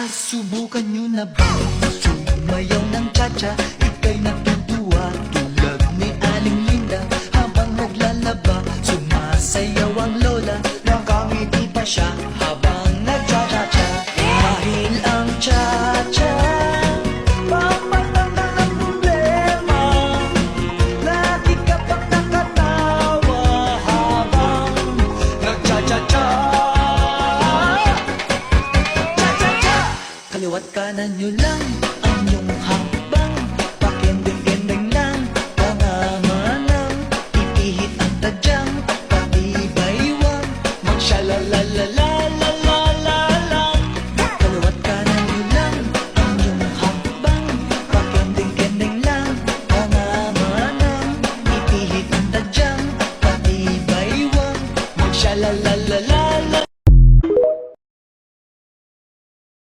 Nasubukan nyo na ba sumayaw ng cha-cha? Ika'y natutuwa tulad ni Aling Linda. Habang naglalaba, sumasayaw ang lola. Nakangiti pa siya habang nagcha-cha-cha. Dahil ang cha-cha pampatanggal ng problema. Lagi ka pang nakatawa habang nagcha-cha-cha. Kaliwat kanan nyo lang